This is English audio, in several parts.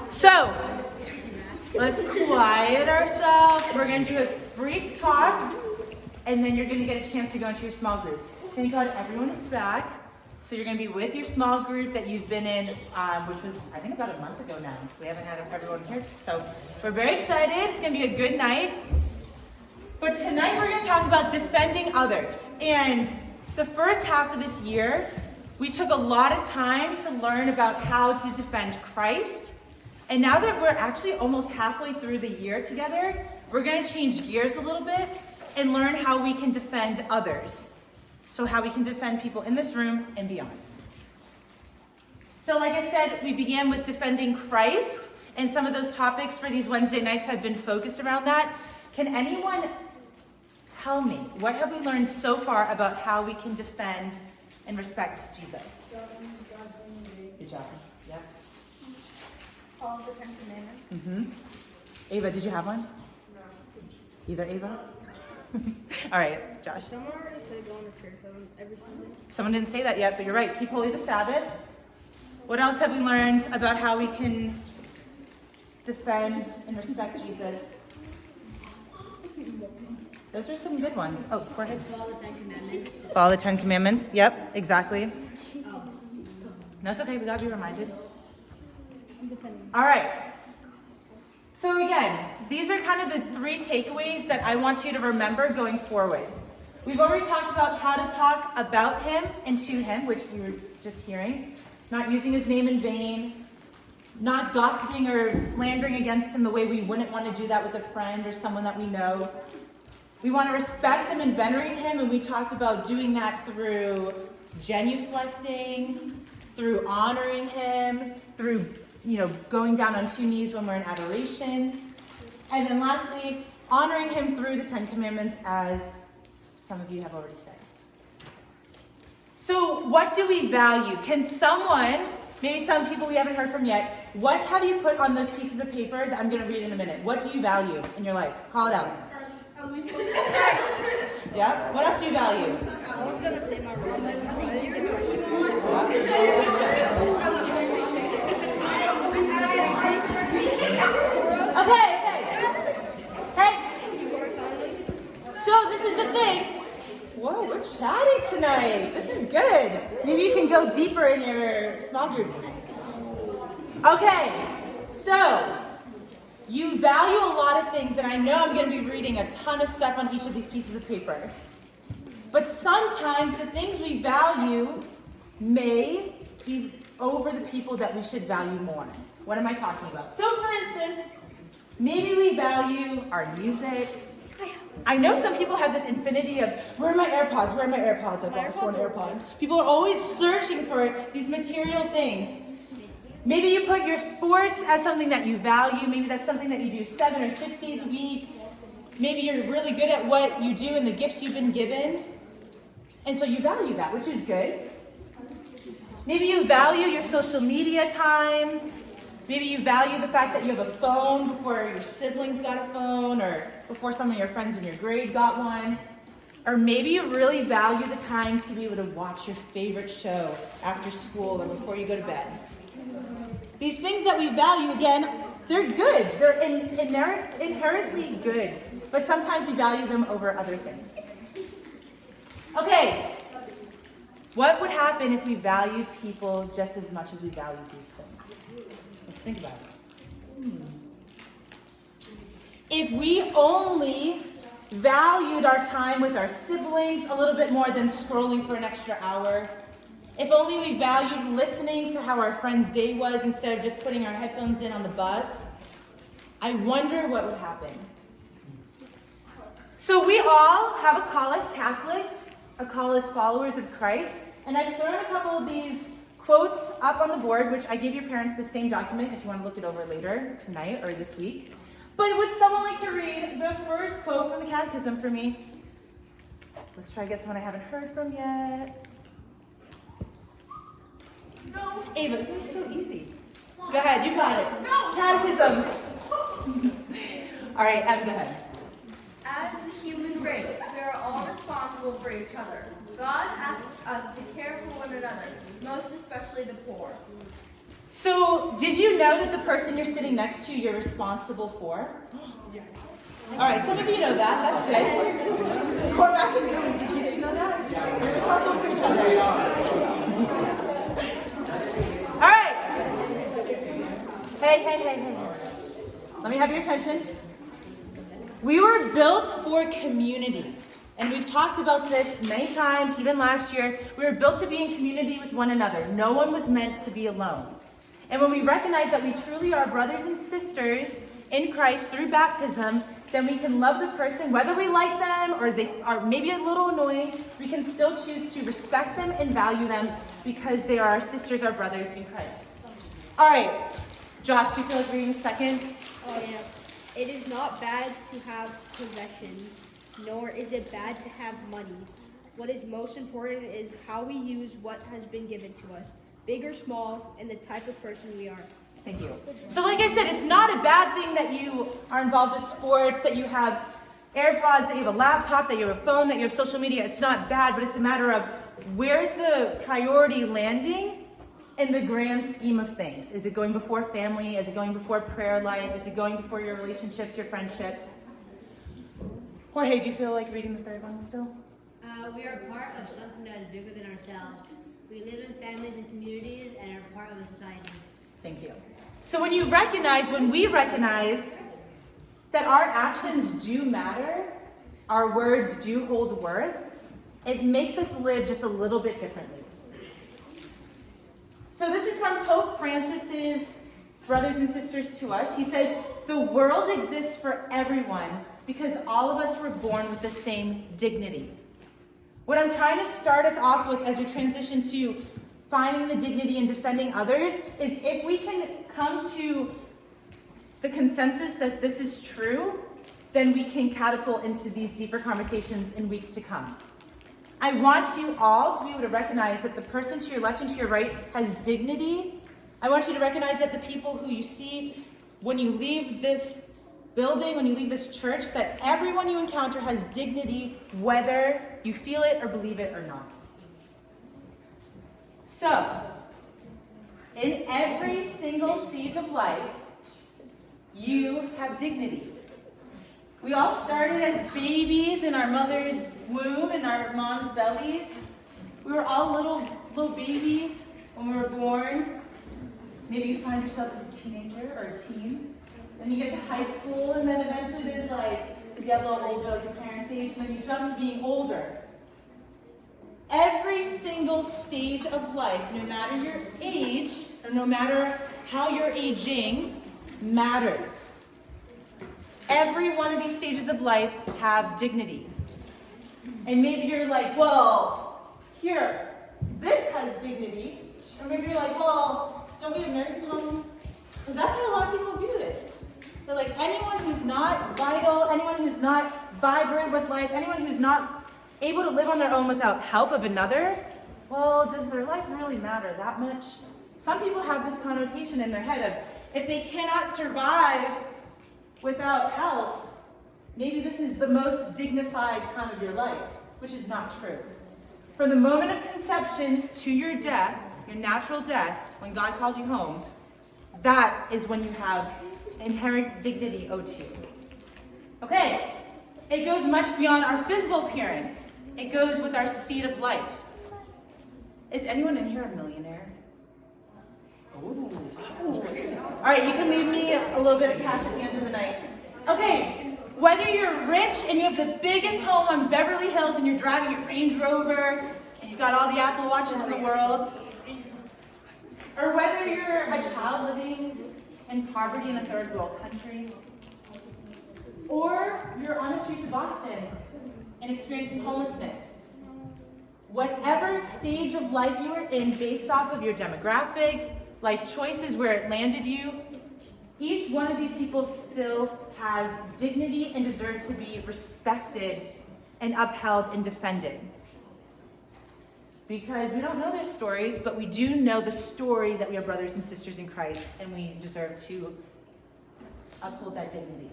So, let's quiet ourselves. We're going to do a brief talk, and then you're going to get a chance to go into your small groups. Thank God everyone is back. So you're going to be with your small group that you've been in, which was, I think, about a month ago now. We haven't had everyone here. So we're very excited. It's going to be a good night. But tonight we're going to talk about defending others. And the first half of this year, we took a lot of time to learn about how to defend Christ. And now that we're actually almost halfway through the year together, we're going to change gears a little bit and learn how we can defend others. So how we can defend people in this room and beyond. So like I said, we began with defending Christ, and some of those topics for these Wednesday nights have been focused around that. Can anyone tell me, what have we learned so far about how we can defend and respect Jesus? Good job. Yes. Follow the 10 Commandments. Mm-hmm. Ava, did you have one? No. Either Ava? All right, Josh. Someone already said going to church every Sunday. Someone didn't say that yet, but you're right. Keep holy the Sabbath. What else have we learned about how we can defend and respect Jesus? Those are some good ones. Oh, go ahead. Follow the 10 Commandments. Follow the 10 Commandments. Yep, exactly. No, it's okay. We gotta be reminded. All right. So again, these are kind of the 3 takeaways that I want you to remember going forward. We've already talked about how to talk about him and to him, which we were just hearing. Not using his name in vain. Not gossiping or slandering against him the way we wouldn't want to do that with a friend or someone that we know. We want to respect him and venerate him, and we talked about doing that through genuflecting, through honoring him, through going down on 2 knees when we're in adoration. And then lastly, honoring him through the 10 Commandments, as some of you have already said. So what do we value? Can someone, maybe some people we haven't heard from yet, what have you put on those pieces of paper that I'm going to read in a minute? What do you value in your life? Call it out. Yeah? What else do you value? I was going to say my room. That's really weird. Okay. Hey. So this is the thing. Whoa, we're chatty tonight. This is good. Maybe you can go deeper in your small groups. Okay, so you value a lot of things, and I know I'm going to be reading a ton of stuff on each of these pieces of paper. But sometimes the things we value may be over the people that we should value more. What am I talking about? So for instance, maybe we value our music. I know some people have this infinity of, where are my AirPods? I lost one AirPod. People are always searching for these material things. Maybe you put your sports as something that you value. Maybe that's something that you do 7 or 6 days a week. Maybe you're really good at what you do and the gifts you've been given. And so you value that, which is good. Maybe you value your social media time. Maybe you value the fact that you have a phone before your siblings got a phone, or before some of your friends in your grade got one. Or maybe you really value the time to be able to watch your favorite show after school or before you go to bed. These things that we value, again, they're good. They're inherently good. But sometimes we value them over other things. Okay. What would happen if we valued people just as much as we value these things? Let's think about it. If we only valued our time with our siblings a little bit more than scrolling for an extra hour, if only we valued listening to how our friend's day was instead of just putting our headphones in on the bus, I wonder what would happen. So we all have a call as Catholics, a call as followers of Christ, and I've thrown a couple of these quotes up on the board, which I gave your parents the same document if you want to look it over later, tonight or this week. But would someone like to read the first quote from the Catechism for me? Let's try to get someone I haven't heard from yet. No. Ava, this one's so easy. Go ahead, you got it. No. Catechism. All right, Em, go ahead. As the human race, we are all responsible for each other. God asks us to care for one another, most especially the poor. So, did you know that the person you're sitting next to, you're responsible for? All right, some of you know that. That's good. Cormac and Billy, did you two know that? You're responsible for each other. All right. Hey. Let me have your attention. We were built for community. And we've talked about this many times, even last year. We were built to be in community with one another. No one was meant to be alone. And when we recognize that we truly are brothers and sisters in Christ through baptism, then we can love the person, whether we like them or they are maybe a little annoying, we can still choose to respect them and value them because they are our sisters, our brothers in Christ. All right, Josh, do you feel like reading a second? Oh yeah. It is not bad to have possessions, nor is it bad to have money. What is most important is how we use what has been given to us, big or small, and the type of person we are. Thank you. So like I said, it's not a bad thing that you are involved with sports, that you have AirPods, that you have a laptop, that you have a phone, that you have social media. It's not bad, but it's a matter of where's the priority landing in the grand scheme of things. Is it going before family? Is it going before prayer life? Is it going before your relationships, your friendships? Jorge, do you feel like reading the third one still? We are part of something that is bigger than ourselves. We live in families and communities and are part of a society. Thank you. So when we recognize that our actions do matter, our words do hold worth, it makes us live just a little bit differently. So this is from Pope Francis's Brothers and Sisters to Us. He says, the world exists for everyone because all of us were born with the same dignity. What I'm trying to start us off with as we transition to finding the dignity and defending others is if we can come to the consensus that this is true, then we can catapult into these deeper conversations in weeks to come. I want you all to be able to recognize that the person to your left and to your right has dignity. I want you to recognize that the people who you see when you leave this building, when you leave this church, that everyone you encounter has dignity, whether you feel it or believe it or not. So, in every single stage of life, you have dignity. We all started as babies in our mother's womb, in our mom's bellies. We were all little babies when we were born. Maybe you find yourself as a teenager or a teen. Then you get to high school, and then eventually there's if you get a little older, like your parents' age, and then you jump to being older. Every single stage of life, no matter your age, or no matter how you're aging, matters. Every one of these stages of life have dignity. And maybe you're like, well, here, this has dignity. Or maybe you're like, well, don't we have nursing homes? Because that's how a lot of people view it. They're like, anyone who's not vital, anyone who's not vibrant with life, anyone who's not able to live on their own without help of another, well, does their life really matter that much? Some people have this connotation in their head of, if they cannot survive without help, maybe this is the most dignified time of your life, which is not true. From the moment of conception to your death, your natural death, when God calls you home, that is when you have inherent dignity owed to you. Okay, it goes much beyond our physical appearance. It goes with our state of life. Is anyone in here a millionaire? Ooh. All right, you can leave me a little bit of cash at the end of the night. Okay, whether you're rich and you have the biggest home on Beverly Hills and you're driving your Range Rover and you've got all the Apple Watches in the world, or whether you're a child living in poverty in a third world country, or you're on the streets of Boston and experiencing homelessness, whatever stage of life you are in based off of your demographic, life choices, where it landed you, each one of these people still has dignity and deserves to be respected and upheld and defended. Because we don't know their stories, but we do know the story that we are brothers and sisters in Christ, and we deserve to uphold that dignity.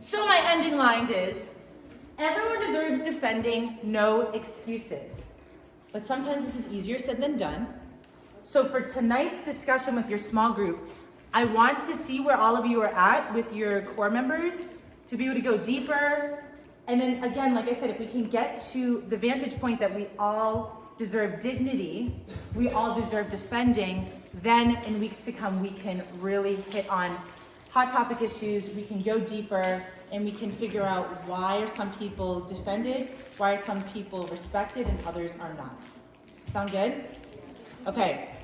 So my ending line is, everyone deserves defending, no excuses. But sometimes this is easier said than done. So for tonight's discussion with your small group, I want to see where all of you are at with your core members to be able to go deeper. And then again, like I said, if we can get to the vantage point that we all deserve dignity, we all deserve defending, then in weeks to come, we can really hit on hot topic issues, we can go deeper, and we can figure out why are some people defended, why are some people respected, and others are not. Sound good? Okay.